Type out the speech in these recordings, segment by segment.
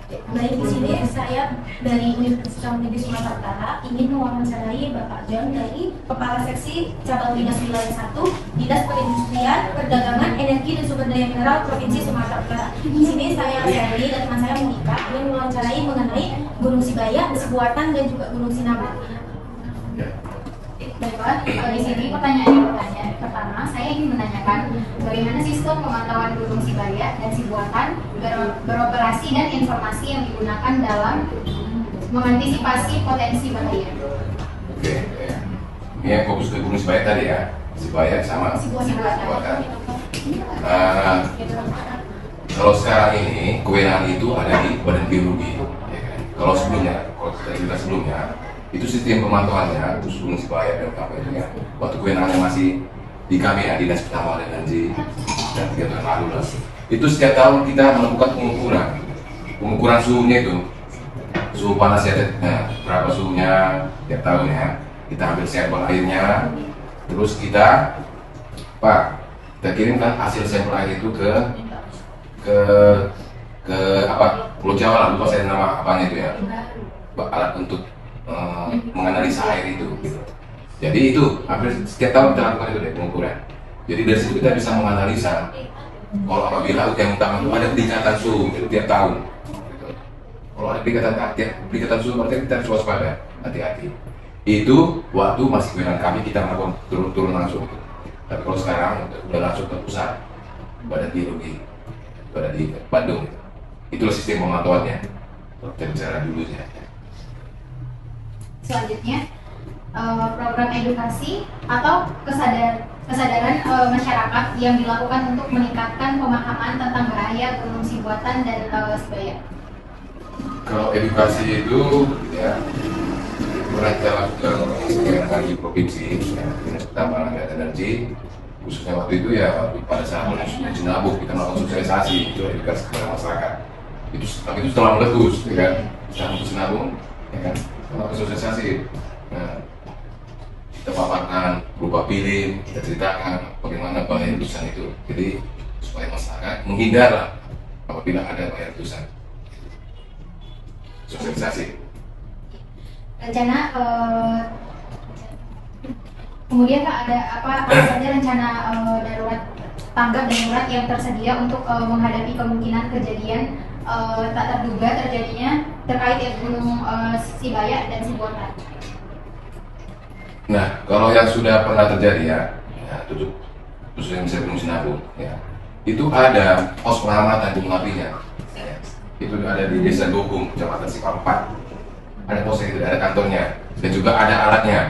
Baik, di sini saya dari Universitas Negeri Sumatera Utara ingin mewawancarai Bapak John dari Kepala Seksi Cabang Dinas Wilayah 1 Dinas Perindustrian, Perdagangan, Energi dan Sumber Daya Mineral Provinsi Sumatera Utara. Di sini saya Sally dan teman saya Monika ingin mewawancarai mengenai Gunung Sibaya, Sebuatan dan juga Gunung Sinabung. Baiklah, di sini pertanyaan pertama, saya ingin menanyakan bagaimana sistem pemantauan Gunung Sibaya dan Sibuatan beroperasi dan informasi yang digunakan dalam mengantisipasi potensi bahaya. Oke, ini yang fokus ke Gunung Sibaya tadi ya, Sibaya sama Sibuatan. Kalau sekarang ini kewenangan itu ada di Badan Geologi, ya kan? Kalau kita cerita sebelumnya, itu sistem pemantauannya khusus Gunung Sibaya dan apa itu ya, waktu kewenangannya masih di kami ya, Dinas Pertama dan Energi dan 3 tahun lalu lah. Itu setiap tahun kita melakukan pengukuran suhunya itu, suhu panasnya, berapa suhunya tiap tahun ya. Kita ambil sampel airnya, terus kita kirimkan hasil sampel air itu ke Pulau Jawa lah, lupa saya nama apanya itu ya, alat untuk menganalisa air itu gitu. Jadi itu hampir setiap tahun kita lakukan itu pengukuran. Jadi dari situ kita bisa menganalisa kalau apabila hujan utama itu ada peningkatan suhu itu tiap tahun gitu. Kalau ada peningkatan suhu berarti kita harus waspada, hati-hati. Itu waktu masih kewenangan kami kita melakukan turun langsung gitu. Tapi kalau sekarang udah langsung ke pusat Badan Geologi, ada di Bandung gitu. Itulah sistem pemantauannya. Kita bicara dulu ya. Selanjutnya, program edukasi atau kesadaran masyarakat yang dilakukan untuk meningkatkan pemahaman tentang bahaya Gunung Sibuatan dan Sibaya. Kalau edukasi itu ya pernah kita lakukan sekarang di provinsi ya, Dinas Pertama dan Energi, khususnya waktu itu ya pada saat menyusun Sinabung kita melakukan sosialisasi itu edukasi kepada masyarakat. Tapi itu setelah meletus ya kan, setelah menuju Sinabung ya kan, melakukan sosialisasi. Nah, kita paparkan berupa film, kita ceritakan bagaimana bahaya letusan itu. Jadi supaya masyarakat menghindar lah apabila ada bahaya letusan. Sosialisasi. Rencana kemudian Kak, ada apa saja rencana darurat tanggap darurat yang tersedia untuk menghadapi kemungkinan kejadian tak terduga terjadinya terkait ya Gunung Sibaya dan Sibuatan. Nah, kalau yang sudah pernah terjadi ya khususnya misalnya Gunung Sinabung ya, itu ada pos pengamatan gunung apinya. Itu ada di Desa Gogung, Kecamatan Sipampat. Ada posnya itu, ada kantornya, dan juga ada alatnya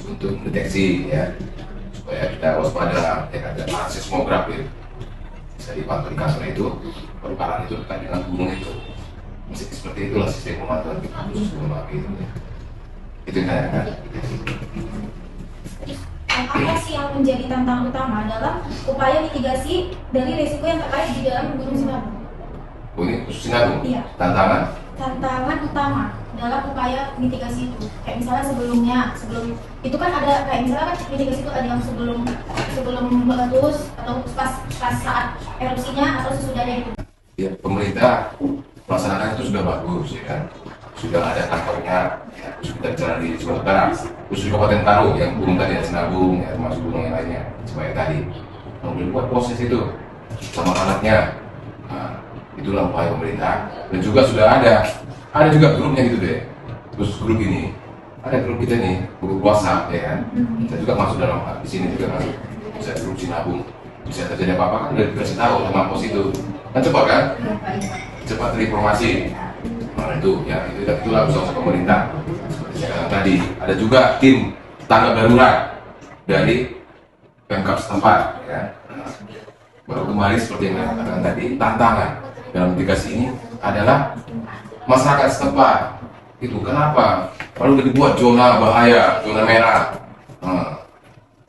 untuk deteksi ya, supaya kita waspada. Ya, ada alat seismograf ya, bisa dipantau di kantor itu, perubahan itu terkait dengan gunung itu. Masih seperti itulah sistem pemantauan khusus gunung api itu. Ya. Itu yang kan. Apa sih yang menjadi tantangan utama dalam upaya mitigasi dari risiko yang terkait di dalam Gunung Sinabung? Oh, ini khusus Sinabung? Iya. Tantangan utama dalam upaya mitigasi itu, kayak misalnya sebelum itu kan ada kayak misalnya kan mitigasi itu ada yang sebelum meletus atau pas saat erupsinya atau sesudahnya itu. Ya, pemerintah melaksanakan itu sudah bagus ya kan, sudah ada kantornya ya, kita bicara di Sumatera Utara, khusus Kabupaten Taru yang gunung tadi ya, Sinabung ya, termasuk gunung yang lainnya supaya tadi kemudian buat proses itu sama alatnya. Nah, itulah upaya pemerintah, dan juga sudah ada juga grupnya gitu deh. Terus grup ini ada grup kita nih, grup WhatsApp ya kan, kita juga masuk dalam di sini juga masuk, bisa grup Sinabung, bisa terjadi apa-apa kan udah dikasih tahu sama pos itu kan, cepat kan, cepat terinformasi. Nah itu ya, itulah usaha pemerintah. Seperti saya katakan tadi, ada juga tim tanggap darurat dari Pemkab setempat ya. Baru kembali seperti yang saya katakan tadi, tantangan dalam mitigasi ini adalah masyarakat setempat. Itu kenapa? Kalau udah dibuat zona bahaya, zona merah,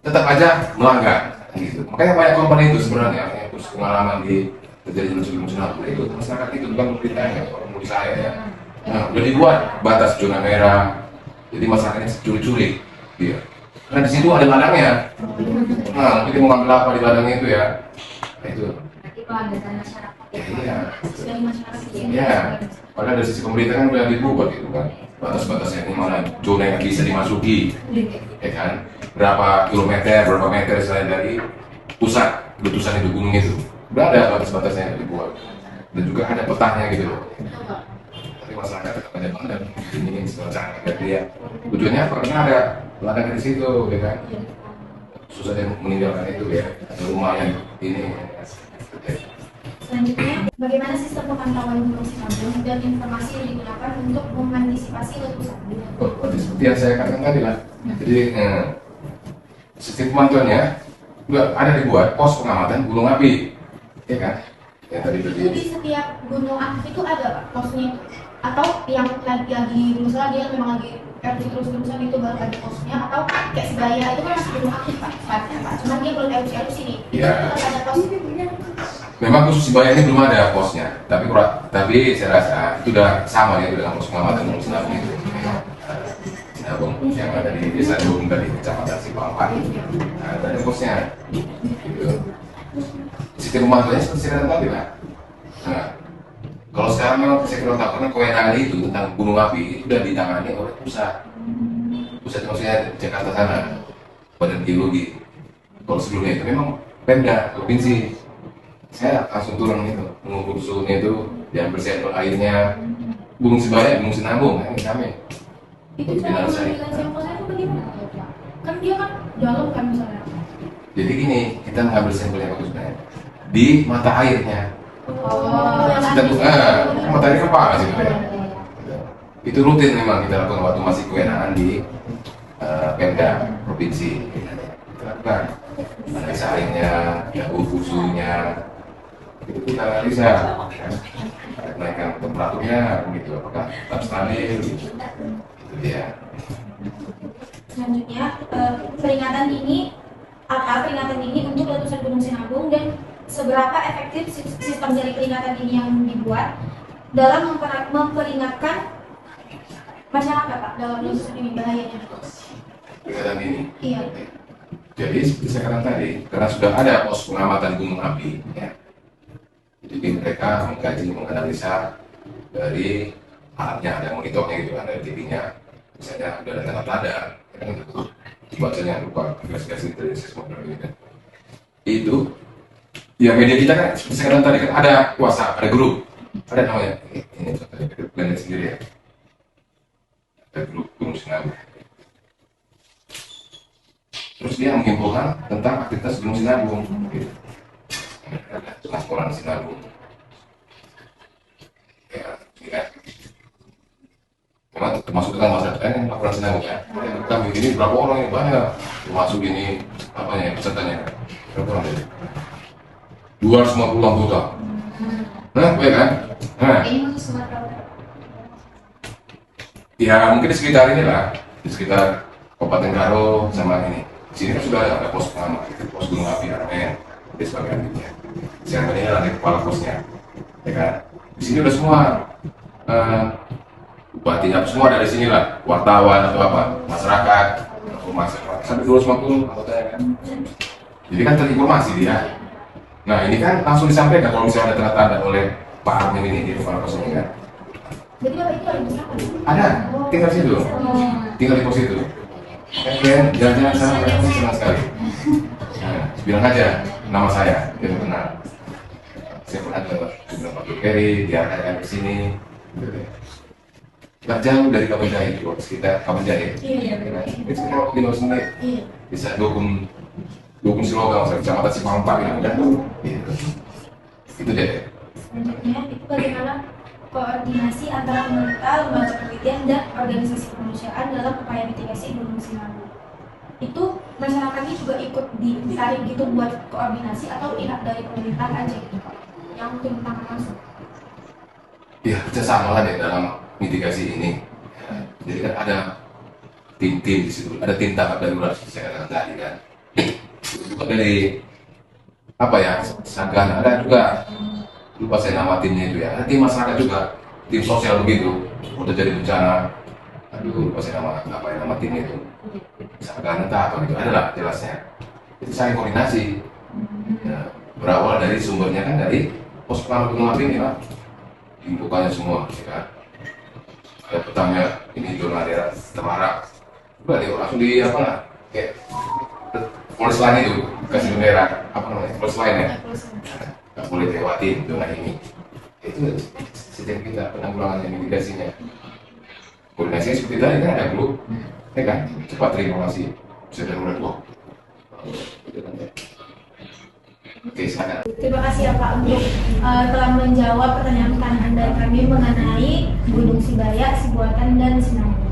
tetap aja melanggar. Gitu. Makanya banyak korban itu sebenarnya, terus pengalaman di terjadi Gunung Sinabung itu masyarakat itu bukan pemerintahnya, kalau menurut saya ya. Nah, udah dibuat batas zona merah, jadi masyarakatnya curi-curi, dia. Karena di situ ada ladangnya. Nah, kita mau ngambil apa di ladangnya itu ya? Nah, itu. Berarti pelanggaran masyarakat. iya. dari masyarakat sendiri. Iya. Padahal dari sisi pemerintah kan udah dibuat gitu kan. Batas-batasnya ini mana zona yang bisa dimasuki, ya kan? Berapa kilometer, berapa meter selain dari pusat letusan itu gunung itu. Udah ada batas-batasnya yang dibuat. Dan juga ada petanya gitu loh. Tapi masyarakat tetap ada banget ini semacam agar dia tujuannya apa? Karena ada ladang di situ, ya kan? Susah dia meninggalkan itu ya. Ada rumah yang ini. Selanjutnya, bagaimana sistem pemantauan gunung Sinabung dan informasi yang digunakan untuk mengantisipasi letusan? Oh, seperti yang saya katakan tadi lah. Jadi sistem pemantauannya juga ada dibuat pos pengamatan gunung api, ya kan? Yang tadi Jadi berdiri. setiap gunung aktif itu ada Pak posnya itu? Atau yang lagi misalnya dia memang lagi erupsi terus-terusan itu baru ada posnya, atau kayak Sebaya itu kan masih gunung aktif Pak, sifatnya Pak, cuman dia belum erupsi nih. Iya. Tetap ada pos. Memang khusus Sebaya ini belum ada posnya, tapi saya rasa itu udah sama ya dengan pos pengamatan gunung Sinabung itu. Sinabung yang ada di desa Dukung tadi, kecamatan Sipampan. Nah, ada posnya. Gitu. Sistem pemantauannya seperti saya katakan tadi lah. Nah, kalau sekarang memang saya kurang tahu karena kewenangan itu tentang gunung api itu sudah ditangani oleh pusat. Pusat maksudnya Jakarta sana, Badan Geologi. Kalau sebelumnya itu memang Pemda provinsi. Saya langsung turun itu, mengukur suhunya itu, diambil sampel airnya, Gunung Sebaya, Gunung Sinabung, ini kami. Itu cara mengambil sampelnya itu bagaimana? Kan dia kan dalam kan misalnya. Jadi gini, kita mengambil sampelnya bagus sebenarnya di mata airnya. Kita mata air kan panas sebenarnya. Itu rutin memang kita lakukan waktu masih kewenangan di Pemda provinsi. Kita lakukan analisa airnya, ukur suhunya, itu kita analisa, kan? Naikkan temperaturnya, begitu, apakah tetap stabil, gitu. Itu dia. Selanjutnya, peringatan ini untuk letusan Gunung Sinabung dan seberapa efektif sistem dari peringatan ini yang dibuat dalam memperingatkan masyarakat Pak dalam letusan ini bahayanya. Peringatan ini. Iya. Jadi seperti saya katakan tadi, karena sudah ada pos pengamatan gunung api, ya. Jadi mereka mengkaji, menganalisa dari alatnya, ada monitornya gitu kan, dari TV-nya, misalnya udah ada tanda-tanda, ya kan gitu. Bacanya lupa, investigasi dari seismograf ini kan. Itu, ya media kita kan seperti saya katakan tadi kan ada WhatsApp, ada grup, ada namanya, ini contohnya planet sendiri ya, ada grup Gunung Sinabung. Terus dia mengimpulkan tentang aktivitas Gunung Sinabung, gitu. Laporan Sinabung. Ya. Memang termasuk dengan masyarakat yang laporan Sinabung ya. Kami ini berapa orang yang banyak, termasuk ini apanya pesertanya berapa orang tadi? 250 anggota. Nah, baik kan? Nah, Ini khusus Sumatera Utara. ya mungkin di sekitar ini lah, di sekitar Kabupaten Karo sama ini. Di sini kan sudah ada pos pengaman, pos gunung api Armen, dan sebagainya. Sekarang ini ada kepala posnya, ya kan? Di sini udah semua bupatinya semua dari sini lah, wartawan atau apa, masyarakat, masyarakat sampai 250 anggotanya kan. Jadi kan terinformasi dia. Nah ini kan langsung disampaikan kalau misalnya ada tanda-tanda oleh Pak Armin ini di kepala pos ini kan. Jadi Bapak itu ada bersama? Ada, tinggal situ, tinggal di pos itu. Kan jalan-jalan sama mereka pun senang sekali. Nah, bilang aja nama saya, dia kenal. Saya pernah ke Pak Dukeri, dia akan ke sini. Nggak jauh dari Kabanjai, sekitar Kabanjai. Iya. Ini sekitar 15 menit. Iya. Bisa dukung Silogang, kecamatan Sipampak gitu kan. Gitu. Itu deh. Selanjutnya itu bagaimana koordinasi antara pemerintah, lembaga penelitian dan organisasi kemanusiaan dalam upaya mitigasi Gunung Sinabung. Itu masyarakatnya juga ikut ditarik gitu buat koordinasi atau pihak dari pemerintah aja gitu Pak yang turun tangan langsung. Ya kerjasama lah deh dalam mitigasi ini. Ya, jadi kan ada tim-tim di situ, ada tim tanggap darurat seperti saya katakan tadi kan. Itu juga dari apa ya, Sagan, ada juga lupa saya nama timnya itu ya, ada tim masyarakat juga, tim sosial begitu, udah jadi bencana, aduh lupa saya nama apa ya nama timnya itu, Sagan entah apa gitu, ada lah jelasnya. Itu saling koordinasi, ya, berawal dari sumbernya kan dari pos pengaman gunung api ini Pak, dibukannya semua, ya kan. Ada petanya ini zona daerah Temarak, udah dia langsung di apa lah, kayak polis lain itu kasih bendera apa namanya polis lain ya, nggak boleh lewatin zona ini. Itu setiap kita penanggulangan mitigasinya. Koordinasinya seperti tadi kan ada grup, ya kan, cepat terinformasi, bisa darurat kok. Oke, sana. Terima kasih ya Pak untuk telah menjawab pertanyaan-pertanyaan dari kami mengenai Gunung Sibaya, Sibuatan, dan Sinabung.